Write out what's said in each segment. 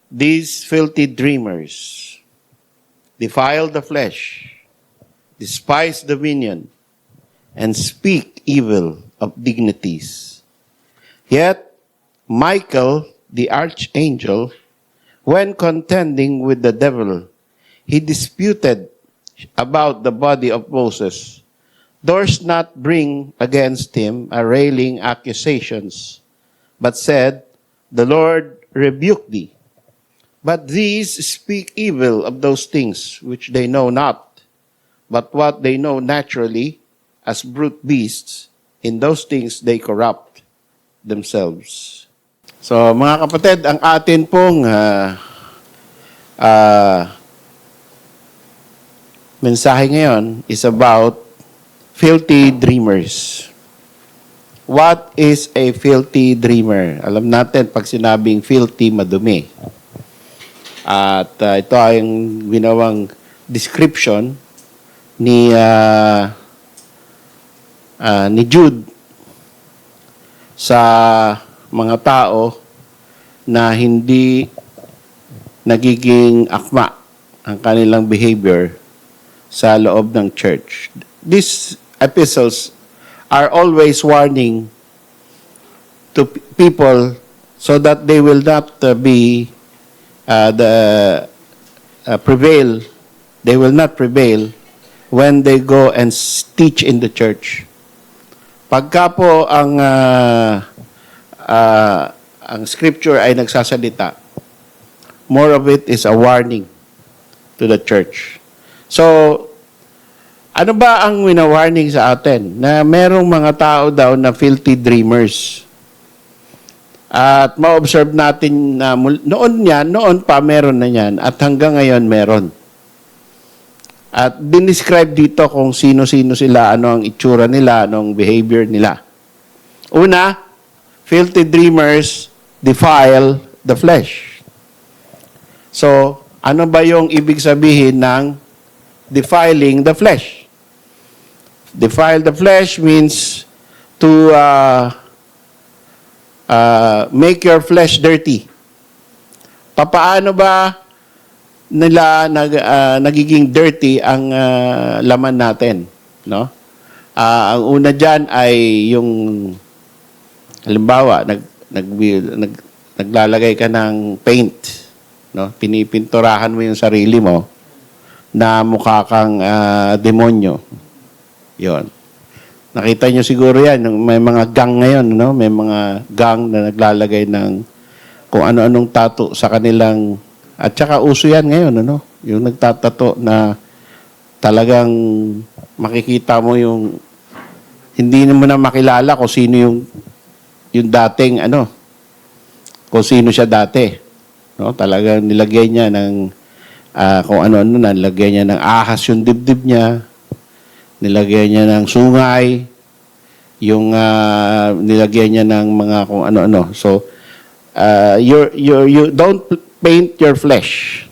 These filthy dreamers defile the flesh, despise dominion, and speak evil of dignities. Yet Michael, the archangel, when contending with the devil, he disputed about the body of Moses, durst not bring against him a railing accusations, but said, The Lord rebuke thee. But these speak evil of those things which they know not, but what they know naturally, as brute beasts, in those things they corrupt themselves. So mga kapatid, ang atin pong mensahe ngayon is about filthy dreamers. What is a filthy dreamer? Alam natin, pag sinabing filthy, madumi. At ito ay yung ginawang description ni Jude sa mga tao na hindi nagiging akma ang kanilang behavior sa loob ng church. These epistles are always warning to people so that they will not prevail. They will not prevail when they go and teach in the church. Pagka po ang scripture ay nagsasalita, more of it is a warning to the church. So, ano ba ang wina-warning sa atin? Na merong mga tao daw na filthy dreamers. At ma-observe natin na noon pa meron na yan at hanggang ngayon meron. At dinescribe dito kung sino-sino sila, ano ang itsura nila, anong behavior nila. Una, filthy dreamers defile the flesh. So, ano ba yung ibig sabihin ng defiling the flesh? Defile the flesh means to make your flesh dirty. Papaano ba nila nagiging dirty ang laman natin, no? Ang una diyan ay yung halimbawa naglalagay ka ng paint, no? Pinipinturahan mo yung sarili mo na mukha kang demonyo. 'Yon. Nakita nyo siguro yan, may mga gang ngayon, no? May mga gang na naglalagay ng kung ano-anong tattoo sa kanilang, at saka uso yan ngayon, ano? Yung nagtatato na talagang makikita mo yung, hindi mo na makilala kung sino yung dating, kung sino siya dati. No? Talagang nilagay niya ng, kung ano-ano na, nilagay niya ng ahas yung dibdib niya, nilagay niya ng sungay, yung nilagay niya ng mga kung ano-ano. So, you don't paint your flesh.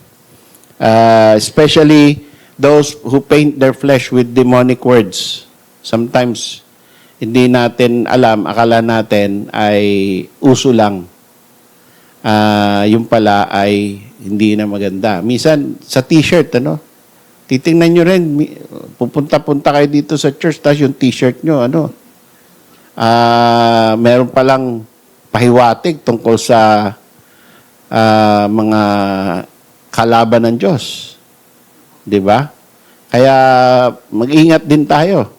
Especially those who paint their flesh with demonic words. Sometimes, hindi natin alam, akala natin ay uso lang. Yung pala ay hindi na maganda. Minsan, sa t-shirt, titingnan nyo rin, pupunta-punta kayo dito sa church, tapos yung t-shirt nyo, meron palang pahiwatig tungkol sa mga kalaban ng Diyos. Di ba? Kaya mag-ingat din tayo.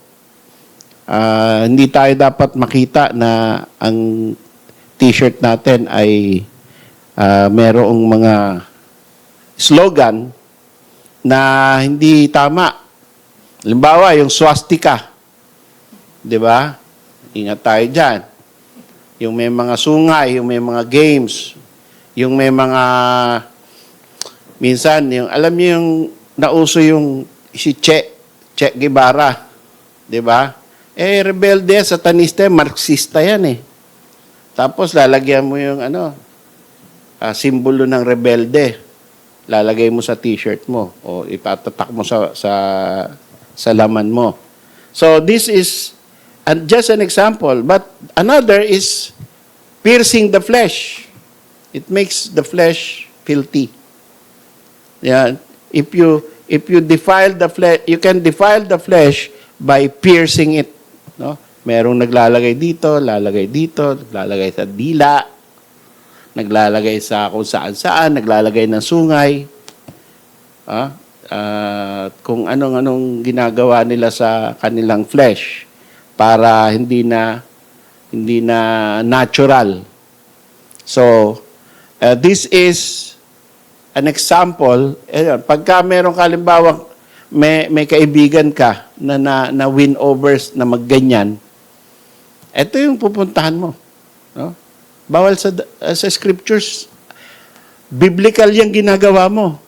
Hindi tayo dapat makita na ang t-shirt natin ay merong mga slogan na hindi tama. Halimbawa, yung swastika. Di ba? Ingat tayo dyan. Yung may mga sungay, yung may mga games, yung may mga, minsan, yung, alam niyo yung nauso yung si Che Guevara. Di ba? Rebelde, satanista, marxista yan . Tapos, lalagyan mo yung, simbolo ng rebelde. Lalagay mo sa t-shirt mo o ipatatak mo sa laman mo. So this is just an example, but another is piercing the flesh. It makes the flesh filthy. Yan. If you defile the flesh, you can defile the flesh by piercing it, no? Merong naglalagay dito, naglalagay sa dila, naglalagay sa kung saan-saan, naglalagay ng sungay. Kung anong ginagawa nila sa kanilang flesh para hindi na natural. So, this is an example. Pagka meron kalimbawa, may kaibigan ka na win overs na magganyan, ito yung pupuntahan mo. No? Bawal sa scriptures. Biblical yung ginagawa mo.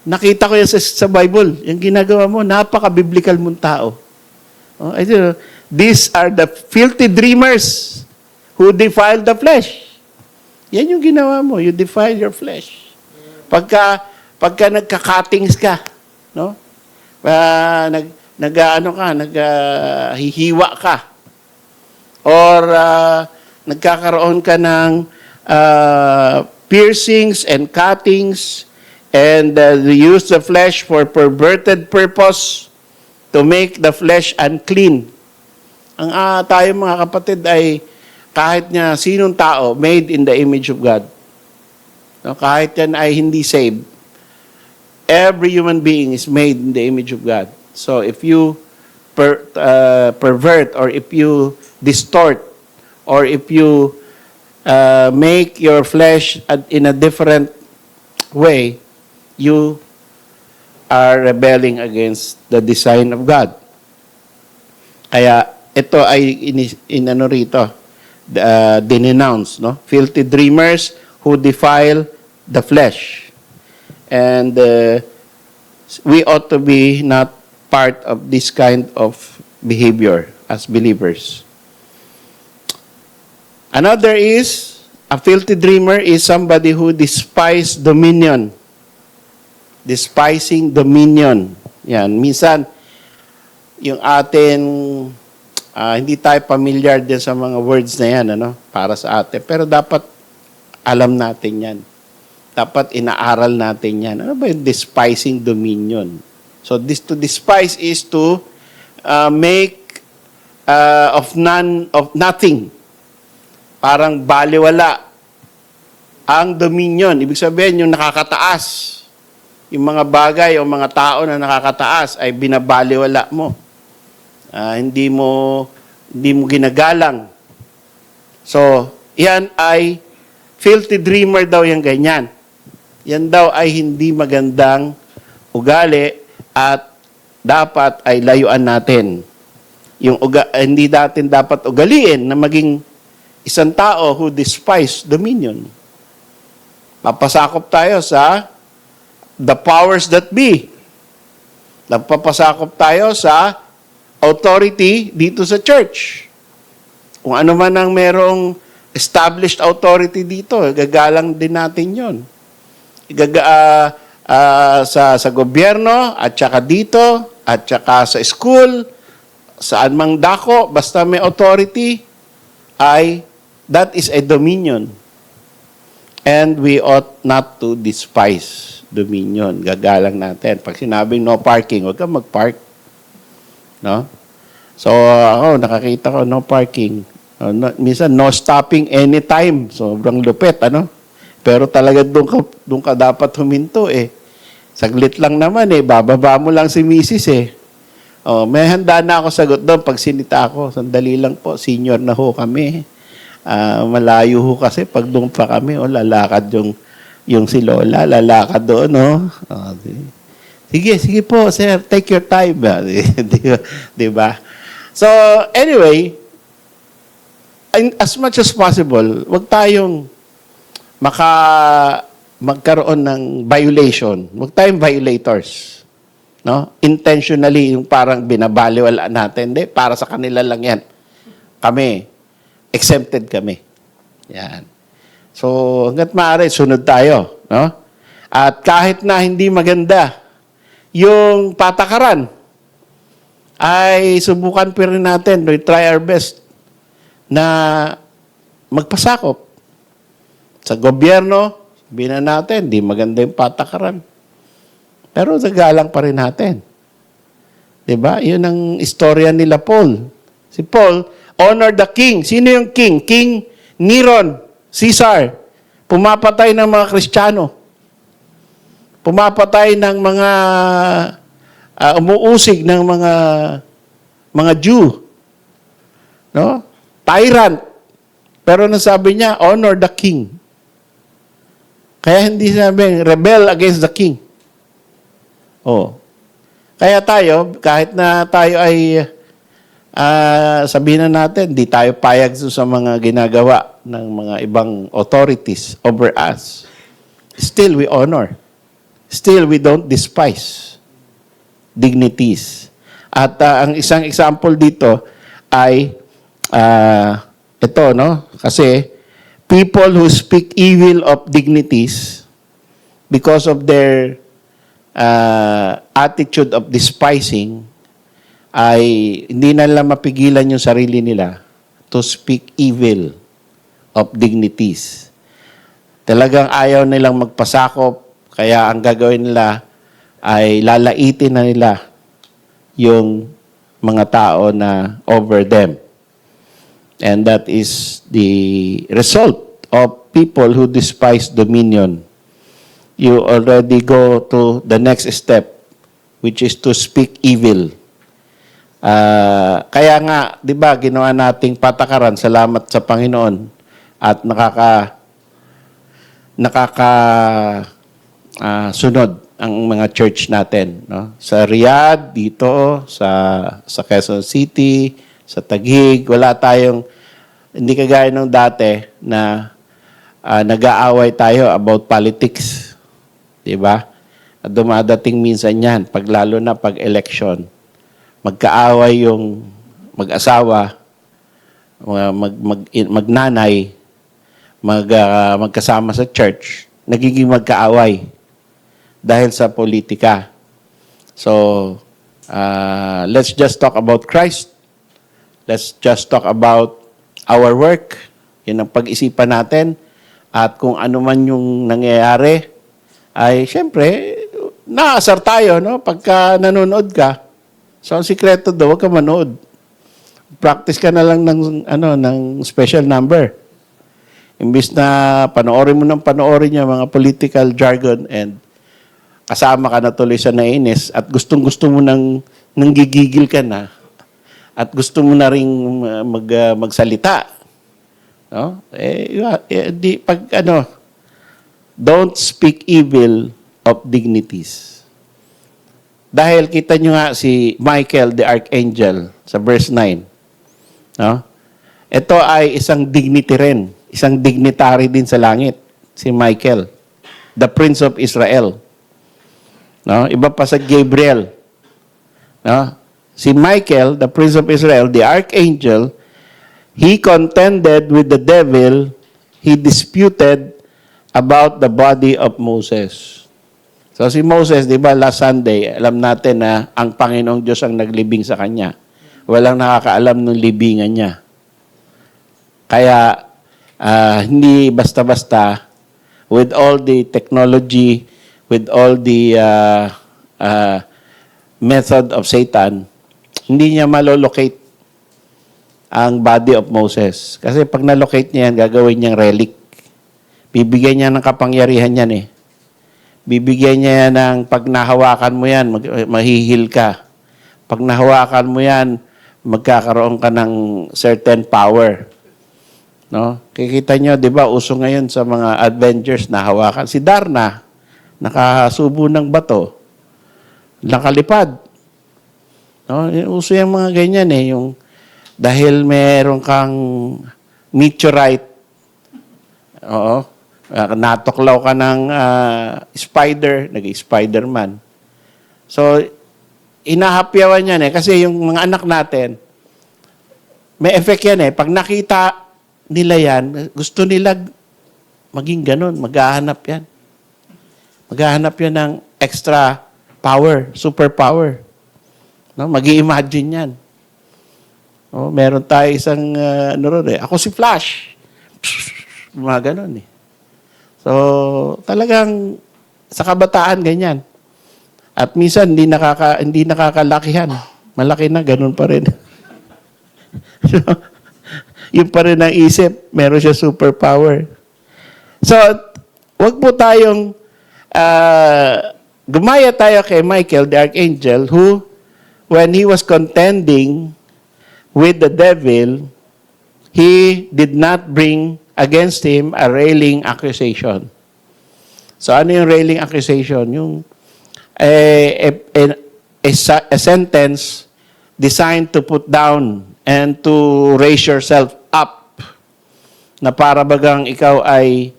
Nakita ko yan sa Bible. Yung ginagawa mo, napaka-biblical mong tao. These are the filthy dreamers who defile the flesh. Yan yung ginawa mo. You defile your flesh. Pagka nagka-cuttings ka, no? Naghihiwa ka. Or nagkakaroon ka ng piercings and cuttings, and use the flesh for perverted purpose to make the flesh unclean. Ang tayo mga kapatid ay kahit niya sinong tao made in the image of God. No, kahit yan ay hindi saved, every human being is made in the image of God. So if you pervert, or if you distort, or if you make your flesh in a different way, you are rebelling against the design of God. Kaya ito ay denounce, no? Filthy dreamers who defile the flesh. And we ought to be not part of this kind of behavior as believers. Another is, a filthy dreamer is somebody who despises dominion. Despising dominion. Yan. Minsan, yung atin, hindi tayo familiar din sa mga words na yan, para sa atin. Pero dapat alam natin yan. Dapat inaaral natin yan. Ano ba yung despising dominion? So, to despise is to make of nothing. Parang baliwala ang dominion. Ibig sabihin, yung nakakataas. Yung mga bagay o mga tao na nakakataas ay binabaliwala mo. Hindi mo ginagalang. So, yan ay filthy dreamer daw yung ganyan. Yan daw ay hindi magandang ugali at dapat ay layuan natin. Hindi natin dapat ugaliin na maging isang tao who despise dominion. Papasakop tayo sa the powers that be. Nagpapasakop tayo sa authority dito sa church. Kung ano man ang merong established authority dito, gagalang din natin yon. Sa gobyerno, at saka dito, at saka sa school, saan mang dako, basta may authority, that is a dominion. And we ought not to despise dominion. Gagalang natin. Pag sinabing no parking, huwag kang mag-park. No? So, ako, nakakita ko, no parking. Minsan, no stopping anytime. Sobrang lupit, Pero talaga doon ka dapat huminto, Saglit lang naman, Bababa mo lang si misis, may handa na ako sagot doon pag sinita ako. Sandali lang po, senior na ho kami. Malayo ho kasi pag doon pa kami, lalakad yung si Lola, lalakad doon, Sige po, sir, take your time. Diba? So, anyway, as much as possible, wag tayong magkaroon ng violation. Wag tayong violators. No? Intentionally, yung parang binabaliwala natin. Hindi, para sa kanila lang yan. Kami, exempted kami. Yan. So, hanggat maaari, sunod tayo. No? At kahit na hindi maganda yung patakaran, ay subukan pa rin natin, we try our best na magpasakop sa gobyerno, Binan natin, di maganda yung patakaran. Pero nagalang pa rin natin. Diba? Yun ang istorya nila Paul. Si Paul, honor the king. Sino yung king? King Neron, Caesar. Pumapatay ng mga Kristiyano. Pumapatay ng mga umuusig ng mga Jew. No? Tyrant. Pero nasabi niya, honor the king. Kaya hindi sabi, rebel against the king. Oh. Kaya tayo, kahit na tayo ay sabihin na natin, di tayo payag sa mga ginagawa ng mga ibang authorities over us. Still, we honor. Still, we don't despise dignities. At ang isang example dito ay ito, no? Kasi people who speak evil of dignities because of their attitude of despising ay hindi na nila mapigilan yung sarili nila to speak evil of dignities. Talagang ayaw nilang magpasakop, kaya ang gagawin nila ay lalaitin na nila yung mga tao na over them. And that is the result of people who despise dominion. You already go to the next step, which is to speak evil. Kaya nga, di ba, ginawa nating patakaran, salamat sa Panginoon, at sunod ang mga church natin. No? Sa Riyadh, dito, sa Quezon City, sa Taguig, wala tayong, hindi kagaya nung dati na nag-aaway tayo about politics. Diba? At dumadating minsan yan, lalo na pag election, magkaaway yung mag-asawa, magnanay, magkasama sa church, nagiging magkaaway dahil sa politika. So, let's just talk about Christ. Let's just talk about our work. Yun ang pag-isipan natin. At kung ano man yung nangyayari, ay syempre, naasar tayo, no? Pagka nanonood ka. So, ang sikreto daw, huwag ka manood. Practice ka na lang ng special number. Imbis na panoorin mo ng panoorin yung mga political jargon and kasama ka na tuloy sa nainis at gustong-gusto mo nang gigigil ka na at gusto mo na ring magsalita. No? Don't speak evil of dignities. Dahil kita nyo nga si Michael the Archangel sa verse 9. No? Ito ay isang dignity rin. Isang dignitary din sa langit. Si Michael. The Prince of Israel. No? Iba pa sa Gabriel. No? Si Michael, the Prince of Israel, the Archangel, he contended with the devil. He disputed about the body of Moses. So si Moses, di ba, last Sunday, alam natin na ang Panginoong Diyos ang naglibing sa kanya. Walang nakakaalam ng libingan niya. Kaya, hindi basta-basta, with all the technology, with all the method of Satan, hindi niya malolocate ang body of Moses. Kasi pag nalocate niya yan, gagawin niyang relic. Bibigyan niya ng kapangyarihan yan eh. Bibigyan niya ng pag nahawakan mo yan, mahihil ka. Pag nahawakan mo yan, magkakaroon ka ng certain power. No? Kikita nyo, di ba, uso ngayon sa mga Avengers na hawakan. Si Darna, nakasubo ng bato, nakalipad. No? Uso yung mga ganyan eh. Yung, dahil meron kang meteorite, natuklaw ka ng spider, nag-Spider-Man. So, inahapyawan yan eh. Kasi yung mga anak natin, may effect yan eh. Pag nakita nila yan, gusto nila maging ganun. Maghahanap yan. Maghahanap yan ng extra power, superpower. No? Mag-i-imagine yan. Meron tayo isang, Ako si Flash. Mga ganun eh. So, talagang sa kabataan, ganyan. At minsan, hindi nakakalakihan. Malaki na, ganun pa rin. So, yun pa rin ang isip, meron siya superpower. So, wag po tayong gumaya tayo kay Michael, the archangel, who, when he was contending with the devil, he did not bring against him a railing accusation. So, ano yung railing accusation? Yung a sentence designed to put down and to raise yourself up, na para bagang ikaw ay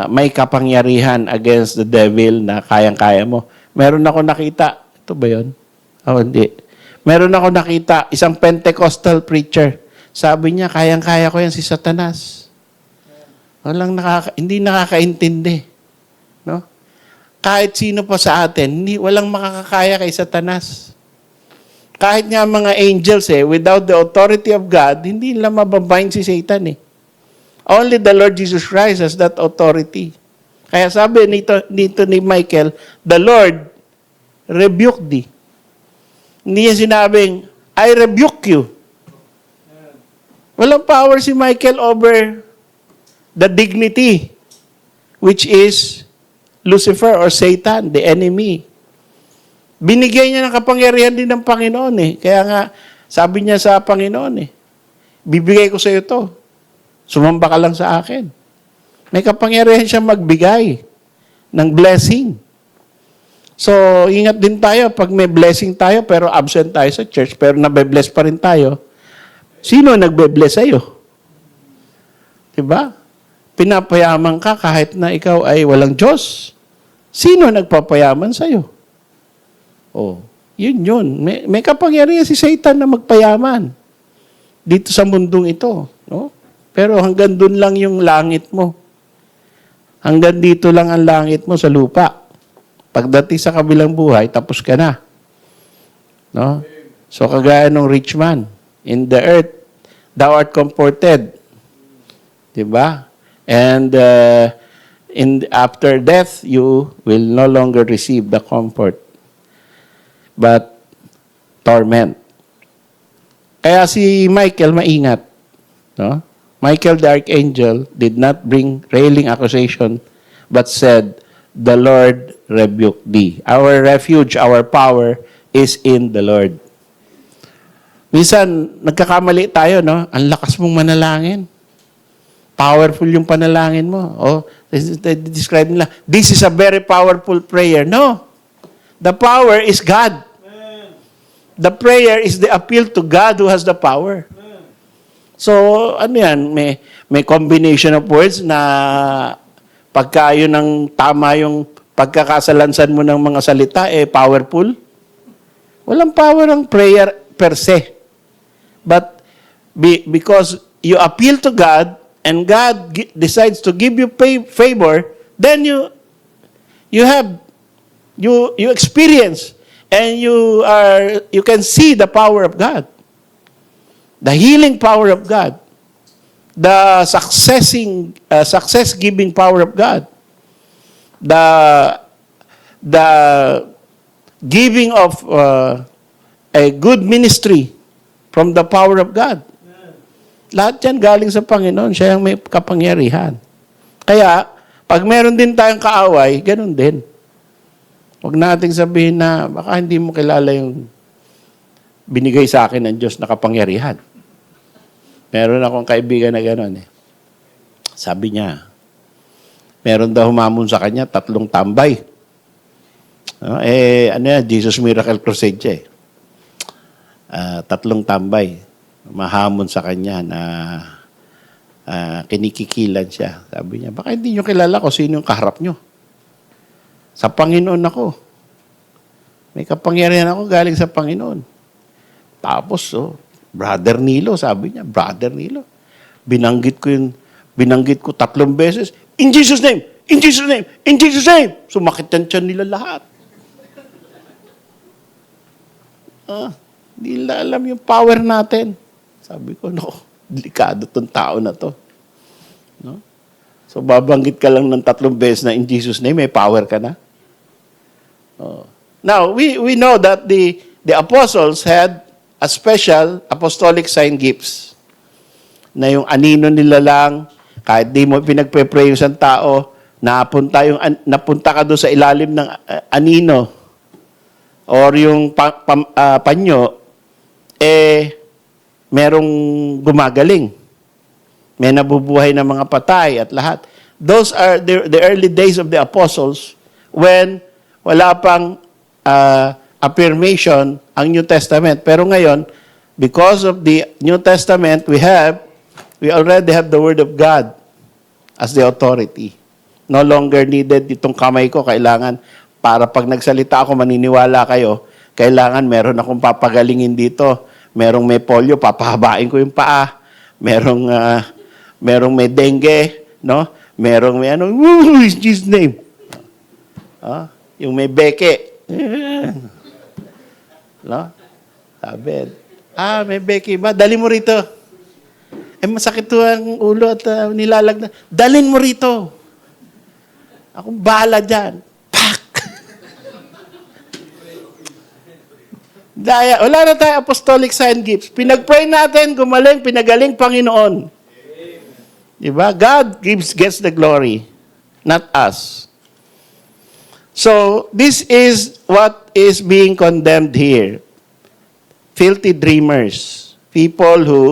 may kapangyarihan against the devil na kayang-kaya mo. Meron ako nakita, ito ba yun? Oh, hindi. Meron ako nakita, isang Pentecostal preacher. Sabi niya, kayang-kaya ko yan si Satanas. Hindi nakakaintindi. No? Kahit sino pa sa atin, walang makakakaya kay Satanas. Kahit nga mga angels, without the authority of God, hindi nila mababind si Satan. Only the Lord Jesus Christ has that authority. Kaya sabi nito ni Michael, the Lord rebuked thee. Hindi niya sinabing, I rebuke you. Walang power si Michael over the dignity, which is Lucifer or Satan, the enemy. Binigay niya ng kapangyarihan din ng Panginoon Kaya nga, sabi niya sa Panginoon bibigay ko sa iyo to. Sumamba ka lang sa akin. May kapangyarihan siya magbigay ng blessing. So, ingat din tayo pag may blessing tayo pero absent tayo sa church pero nabe-bless pa rin tayo. Sino nagbe-bless sa'yo? Diba? Pinapayaman ka kahit na ikaw ay walang Diyos. Sino nagpapayaman sa'yo? Oh, yun. May kapangyarihan si Satan na magpayaman dito sa mundong ito. No? Pero hanggang dun lang yung langit mo. Hanggang dito lang ang langit mo sa lupa. Pagdating sa kabilang buhay, tapos ka na. No? So, kagaya ng rich man, in the earth, thou art comforted. Diba? And after death, you will no longer receive the comfort, but torment. Kaya si Michael maingat. No? Michael the archangel did not bring railing accusation, but said, the Lord rebuke thee. Our refuge, our power is in the Lord. Minsan, nagkakamali tayo, no? Ang lakas mong manalangin. Powerful yung panalangin mo. Oh, describe nila, this is a very powerful prayer. No. The power is God. The prayer is the appeal to God who has the power. So, ano yan? May combination of words na pagka yun ang tama yung pagkakasalansan mo ng mga salita, powerful. Walang power ang prayer per se. But because you appeal to God and God decides to give you favor, then you experience and you can see the power of God. The healing power of God. The success-giving power of God. The giving of a good ministry from the power of God. Lahat yan galing sa Panginoon. Siya yung may kapangyarihan. Kaya, pag meron din tayong kaaway, ganun din. Huwag nating sabihin na baka hindi mo kilala yung binigay sa akin ng Diyos na kapangyarihan. Meron akong kaibigan na gano'n Sabi niya, meron daw humamon sa kanya, 3 tambay. Jesus Miracle Crusade siya 3 tambay. Mahamon sa kanya na kinikikilan siya. Sabi niya, baka hindi nyo kilala ko sino yung kaharap nyo. Sa Panginoon ako. May kapangyarihan ako galing sa Panginoon. Tapos, Brother Nilo, sabi niya, Brother Nilo. Binanggit ko 3 beses, in Jesus' name, in Jesus' name, in Jesus' name. Sumakit yan tiyan nila lahat. Hindi nila alam yung power natin. Sabi ko, delikado tong tao na to. No? So, babanggit ka lang ng 3 beses na in Jesus' name, may power ka na. Oh. Now, we know that the apostles had a special apostolic sign gifts na yung anino nila lang, kahit di mo pinagpe-pray yung isang tao, napunta ka doon sa ilalim ng anino or yung panyo, merong gumagaling. May nabubuhay na mga patay at lahat. Those are the early days of the apostles when wala pang affirmation ang New Testament. Pero ngayon, because of the New Testament, we already have the Word of God as the authority. No longer needed itong kamay ko. Kailangan, para pag nagsalita ako, maniniwala kayo, kailangan meron akong papagalingin dito. Merong may polio, papahabain ko yung paa. Merong may dengue, no? Merong may in Jesus' name. Yung may beke. No? Sabi, may beke ba? Dali mo rito. Masakit to ang ulo at nilalagnan. Dalin mo rito. Akong bahala dyan. Pak! Wala na tayo apostolic sign gifts. Pinag-pray natin, gumaling, pinagaling Panginoon. Diba? God gets the glory, not us. So, this is what is being condemned here. Filthy dreamers. People who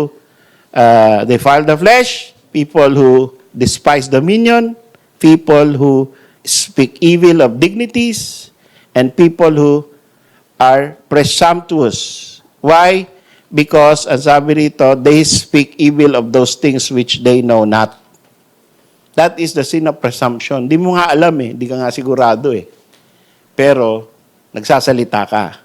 defile the flesh, people who despise dominion, people who speak evil of dignities, and people who are presumptuous. Why? Because, ang sabi rito, they speak evil of those things which they know not. That is the sin of presumption. Di mo nga alam di ka nga sigurado Pero, nagsasalita ka.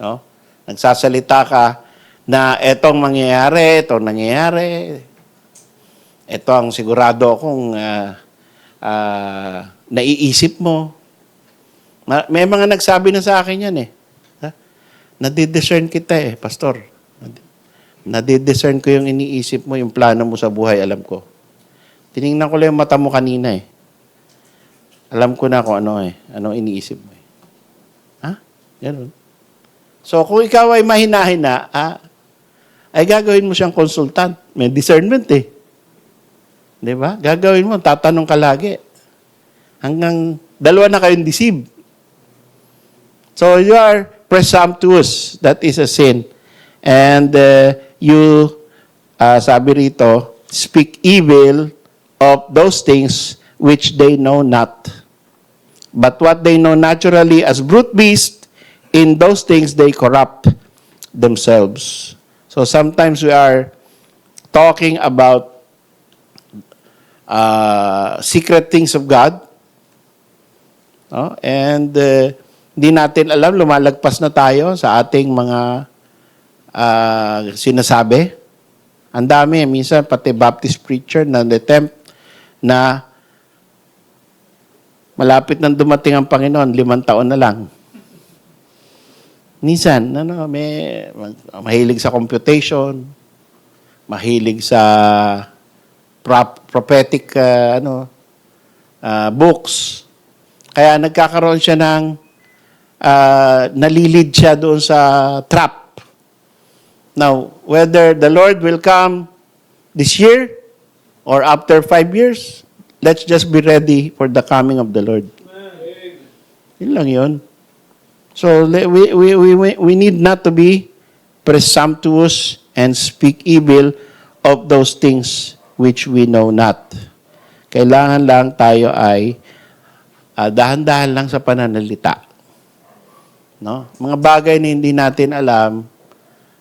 No? Nagsasalita ka na etong mangyayari, etong nangyayari. Ito ang sigurado akong naiisip mo. May mga nagsabi na sa akin yan Nadidiscern kita pastor. Nadidiscern ko yung iniisip mo, yung plano mo sa buhay, alam ko. Tiningnan ko lang yung mata mo kanina Alam ko na kung anong iniisip mo Ganun. So, kung ikaw ay mahina-hina, ay gagawin mo siyang consultant. May discernment Di ba? Gagawin mo, tatanong ka lagi. Hanggang 2 na kayong deceive. So, you are presumptuous. That is a sin. And you, sabi rito, speak evil of those things which they know not. But what they know naturally as brute beasts, in those things they corrupt themselves. So sometimes we are talking about secret things of God, and hindi natin alam, lumalagpas na tayo sa ating mga sinasabi. Ang dami, minsan pati Baptist preacher na attempt na malapit nang dumating ang Panginoon, 5 taon na lang. Minsan, mahilig sa computation, mahilig sa prophetic books. Kaya nagkakaroon siya ng nalilid siya doon sa trap. Now, whether the Lord will come this year or after 5 years, let's just be ready for the coming of the Lord. Yun lang yun. So, we need not to be presumptuous and speak evil of those things which we know not. Kailangan lang tayo ay dahan-dahan lang sa pananalita. No? Mga bagay na hindi natin alam,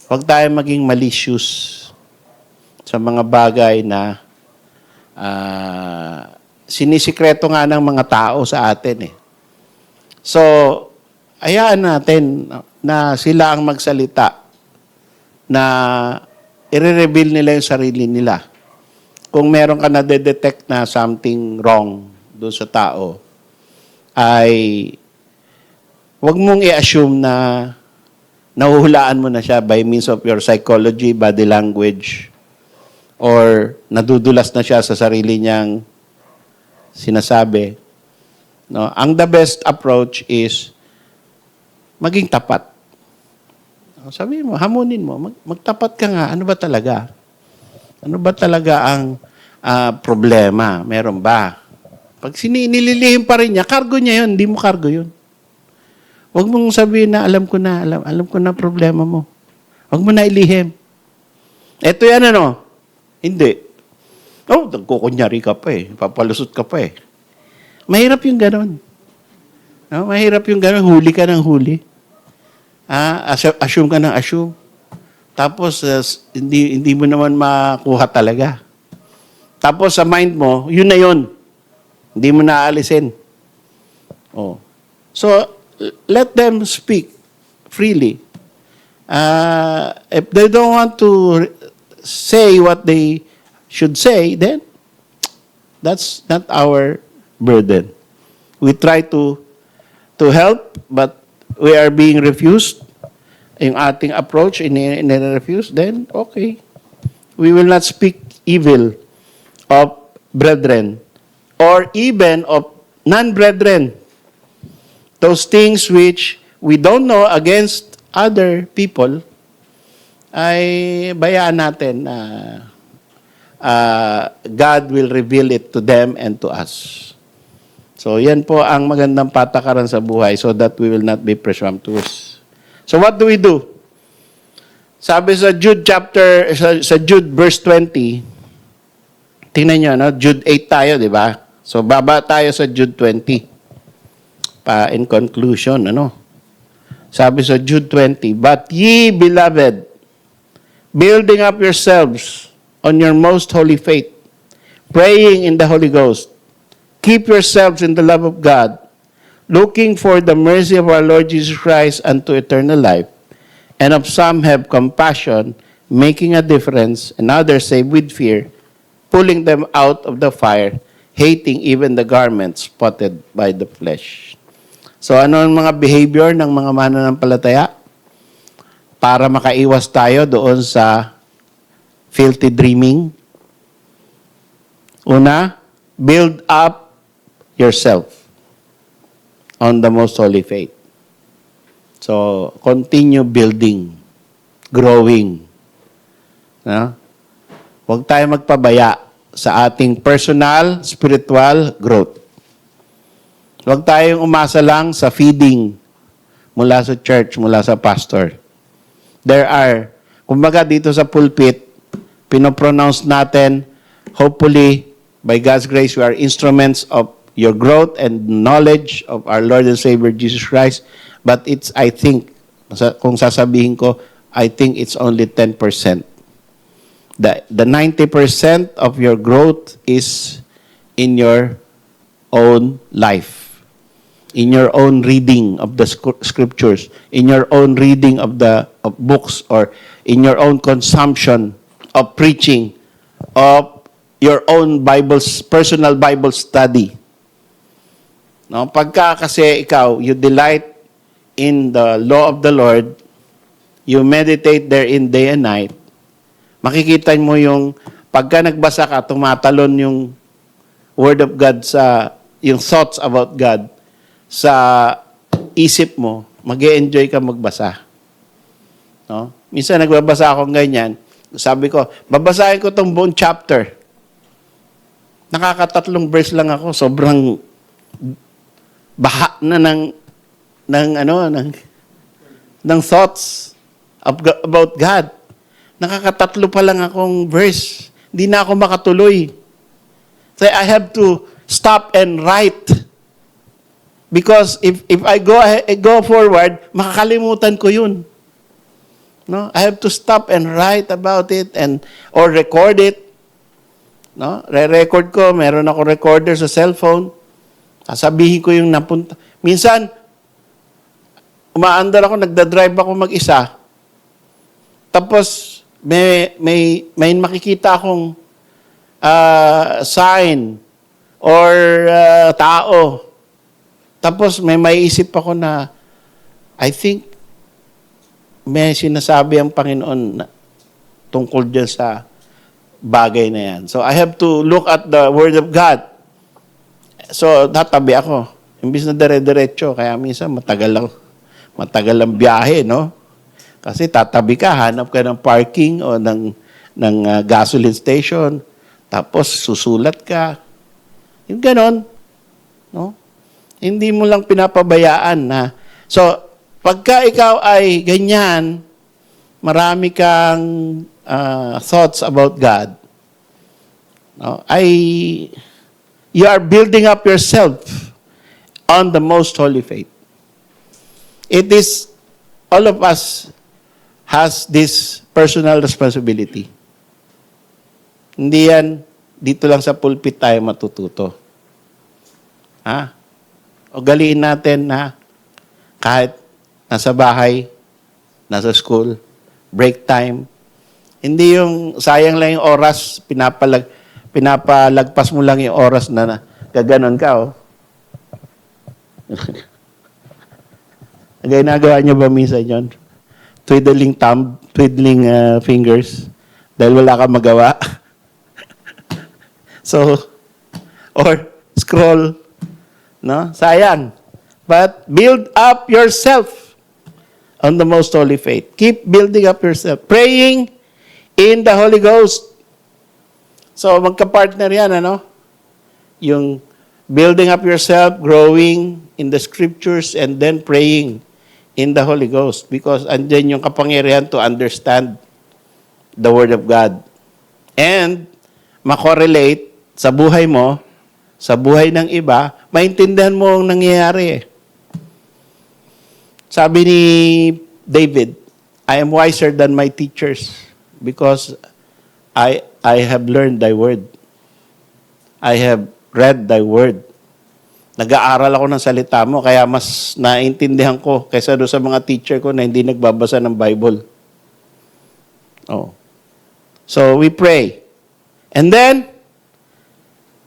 huwag tayo maging malicious sa mga bagay na sinisikreto nga ng mga tao sa atin So, hayaan natin na sila ang magsalita na i-reveal nila yung sarili nila. Kung meron ka na detect na something wrong doon sa tao, ay huwag mong i-assume na nahuhulaan mo na siya by means of your psychology, body language, or nadudulas na siya sa sarili niyang sinasabi, no, ang the best approach is maging tapat. Sabi mo, hamunin mo, magtapat ka nga. Ano ba talaga? Ano ba talaga ang problema? Meron ba? Pag nililihim pa rin niya, cargo niya yun, hindi mo cargo yun. Huwag mong sabihin na alam ko na problema mo. Huwag mo na ilihim. Eto yan ano? Hindi. Oh, nagkukunyari ka pa eh. Papalusot ka pa eh. Mahirap yung ganon. No? Mahirap yung ganon. Huli ka ng huli. Assume ka ng assume. Tapos, hindi mo naman makuha talaga. Tapos sa mind mo, yun na yun. Hindi mo naaalisin. Oh. So, let them speak freely. If they don't want to say what they should say, then that's not our burden. We try to help, but we are being refused. Yung ating approach, in-refuse, then okay. We will not speak evil of brethren or even of non-brethren. Those things which we don't know against other people, ay bayaan natin na God will reveal it to them and to us. So yan po ang magandang patakaran sa buhay so that we will not be presumptuous. So what do we do? Sabi sa Jude sa Jude verse 20, tingnan nyo, no? Jude 8 tayo, di ba? So baba tayo sa Jude 20. In conclusion, ano? Sabi sa Jude 20, "But ye, beloved, building up yourselves on your most holy faith, praying in the Holy Ghost, keep yourselves in the love of God, looking for the mercy of our Lord Jesus Christ unto eternal life, and of some have compassion, making a difference, and others save with fear, pulling them out of the fire, hating even the garments spotted by the flesh." So ano ang mga behavior ng mga mananampalataya? Para makaiwas tayo doon sa filthy dreaming. Una, build up yourself on the most holy faith. So, continue building, growing. No? Huwag tayo magpabaya sa ating personal, spiritual growth. Huwag tayong umasa lang sa feeding mula sa church, mula sa pastor. There are, kumbaga dito sa pulpit, pinopronounce natin, hopefully, by God's grace, we are instruments of your growth and knowledge of our Lord and Savior Jesus Christ. But it's, I think, kung sasabihin ko, I think it's only 10%. The 90% of your growth is in your own life, in your own reading of the scriptures, in your own reading of books, or in your own consumption of preaching, of your own personal Bible study. No, pagka kasi ikaw, you delight in the law of the Lord, you meditate therein day and night, makikita mo yung pagka nagbasa ka, tumatalon yung Word of God yung thoughts about God sa isip mo, mag-e-enjoy ka magbasa. No? Minsan nagbabasa ako ganyan, sabi ko, babasahin ko tong buong chapter. Nakakatatlong verse lang ako, sobrang baha na ng thoughts about God. Nakakatatlo pa lang akong verse. Hindi na ako makatuloy. So I have to stop and write. Because if I go forward, makakalimutan ko yun. No? I have to stop and write about it or record it. No? Re-record ko, meron ako recorder sa cellphone. Sasabihin ko yung napunta. Minsan, umaandar ako, nagda-drive ako mag-isa. Tapos, may makikita akong sign or tao. Tapos, may maiisip ako na, I think, may sinasabi ang Panginoon tungkol dyan sa bagay na yan. So, I have to look at the Word of God So, tatabi ako. Imbis na dire-diretso, kaya minsan matagal ang biyahe, no? Kasi tatabi ka, hanap ka ng parking o ng gasoline station, tapos susulat ka. Yung ganon, no? Hindi mo lang pinapabayaan na. So, pagka ikaw ay ganyan, marami kang thoughts about God, no? You are building up yourself on the most holy faith. It is, all of us has this personal responsibility. Hindi yan, dito lang sa pulpit tayo matututo. Ha? Ugaliin natin na kahit nasa bahay, nasa school, break time, hindi yung sayang lang yung oras, pinapalagpas mo lang yung oras na gaganon ka, oh. Ginagawa niyo ba minsan yun? Twiddling thumb, twiddling fingers, dahil wala kang magawa. So, or scroll, no? Sayang. But build up yourself on the most holy faith. Keep building up yourself. Praying in the Holy Ghost. So, magka-partner yan, ano? Yung building up yourself, growing in the scriptures, and then praying in the Holy Ghost. Because andyan yung kapangyarihan to understand the Word of God. And, makorelate sa buhay mo, sa buhay ng iba, maintindihan mo ang nangyayari. Sabi ni David, I am wiser than my teachers because I have learned thy word. I have read thy word. Nag-aaral ako ng salita mo, kaya mas naintindihan ko kaysa doon sa mga teacher ko na hindi nagbabasa ng Bible. Oh. So, we pray. And then,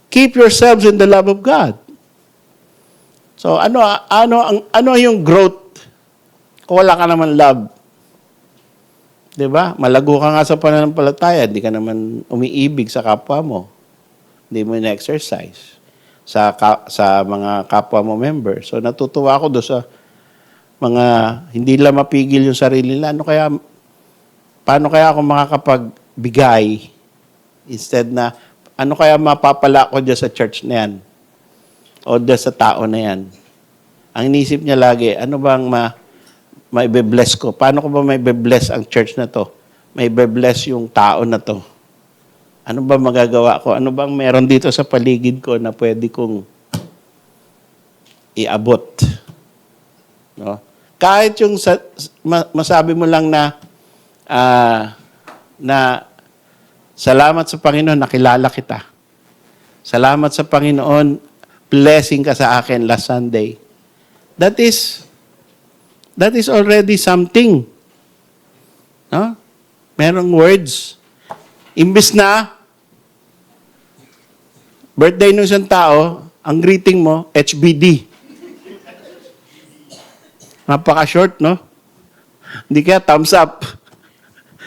keep yourselves in the love of God. So, ano yung growth kung wala ka naman love? 'Di ba? Malago ka nga sa pananampalataya, hindi ka naman umiibig sa kapwa mo. Hindi mo na-exercise sa mga kapwa mo member. So, natutuwa ako doon sa mga hindi lang mapigil yung sarili nila. Paano kaya ako makakapagbigay instead na ano kaya mapapala ko dyan sa church na yan? O dyan sa tao na yan? Ang inisip niya lagi, ano bang maibe-bless ko? Paano ko ba maibe-bless ang church na to? Maibe-bless yung tao na to? Ano ba magagawa ko? Ano bang meron dito sa paligid ko na pwede kong iabot? No? Kahit yung masabi mo lang na salamat sa Panginoon, nakilala kita. Salamat sa Panginoon, blessing ka sa akin last Sunday. That is already something. No? Merong words. Imbis na birthday ng isang tao, ang greeting mo, HBD. Napaka-short, no? Hindi kaya thumbs up.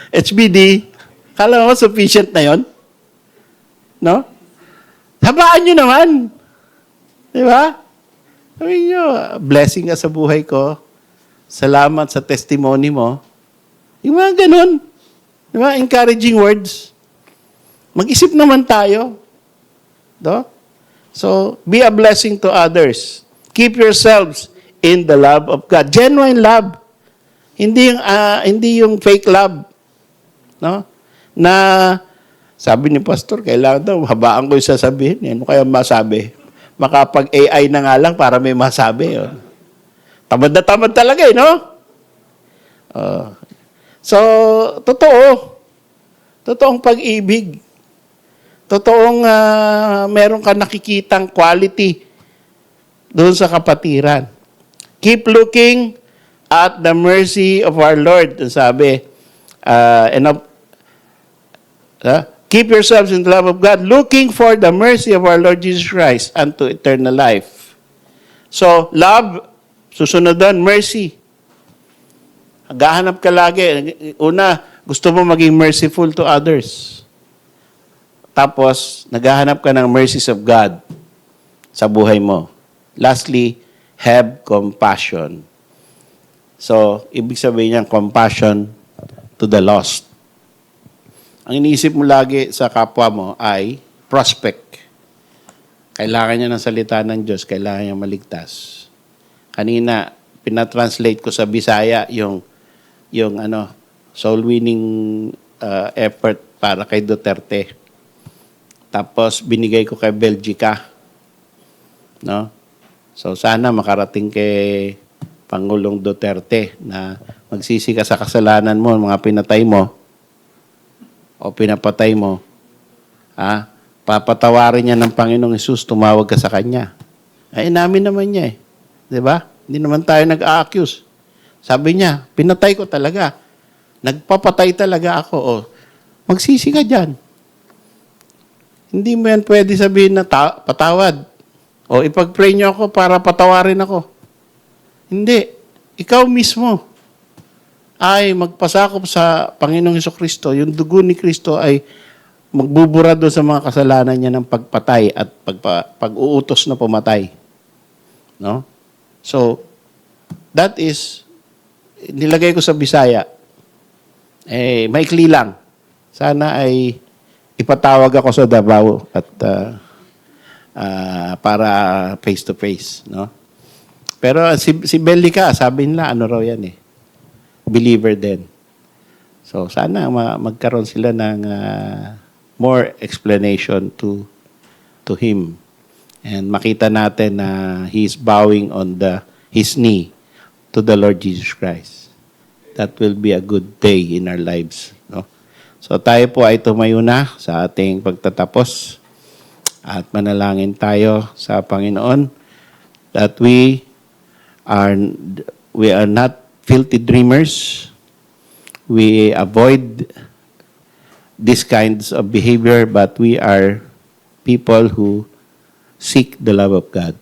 HBD. Kala mo sufficient na yon? No? Habaan nyo naman. Di ba? Sabi nyo, blessing ka sa buhay ko. Salamat sa testimony mo. Yung mga ganun. Di ba? Encouraging words. Mag-isip naman tayo. No? So, be a blessing to others. Keep yourselves in the love of God. Genuine love. Hindi yung fake love. No? Na sabi ni pastor, kailangan daw, habaan ko yung sasabihin. Ano kaya masabi? Makapag-AI na nga lang para may masabi. Oh. Tamad na tamad talaga no? So, totoo. Totoong pag-ibig. Totoong meron ka nakikitang quality doon sa kapatiran. Keep looking at the mercy of our Lord. Sabi, keep yourselves in the love of God, looking for the mercy of our Lord Jesus Christ unto eternal life. So, love, susunod doon, mercy. Gahanap ka lagi. Una, gusto mo maging merciful to others. Tapos, naghahanap ka ng mercies of God. sa buhay mo. Lastly, have compassion. So, ibig sabihin niyan, compassion to the lost. Ang iniisip mo lagi sa kapwa mo ay prospect. Kailangan niya ng salita ng Diyos, kailangan niya maligtas. Kanina, pinatranslate ko sa Bisaya yung soul winning effort para kay Duterte. Tapos binigay ko kay Belgica. No? So sana makarating kay Pangulong Duterte na magsisi ka sa kasalanan mo, mga pinatay mo o pinapatay mo. Papatawarin niya ng Panginoong Hesus, tumawag ka sa kanya. Ay, namin naman niya eh. 'Di ba? Hindi naman tayo nag-a-accuse. Sabi niya, pinatay ko talaga. Nagpapatay talaga ako. O, magsisi ka dyan. Hindi mo yan pwede sabihin na patawad. O, ipag-pray niyo ako para patawarin ako. Hindi. Ikaw mismo ay magpasakop sa Panginoong Hesukristo. Yung dugo ni Kristo ay magbubura doon sa mga kasalanan niya ng pagpatay at pag-uutos na pumatay. No? So, that is, nilagay ko sa Bisaya. Maikli lang. Sana ay ipatawag ako sa Davao at para face to face, no? Pero si Bellica, sabi nila ano raw yan eh. Believer din. So sana magkaroon sila ng more explanation to him. And makita natin na he is bowing on his knee to the Lord Jesus Christ. That will be a good day in our lives. No? So tayo po ay tumayo na sa ating pagtatapos at manalangin tayo sa Panginoon that we are not filthy dreamers. We avoid these kinds of behavior, but we are people who seek the love of God.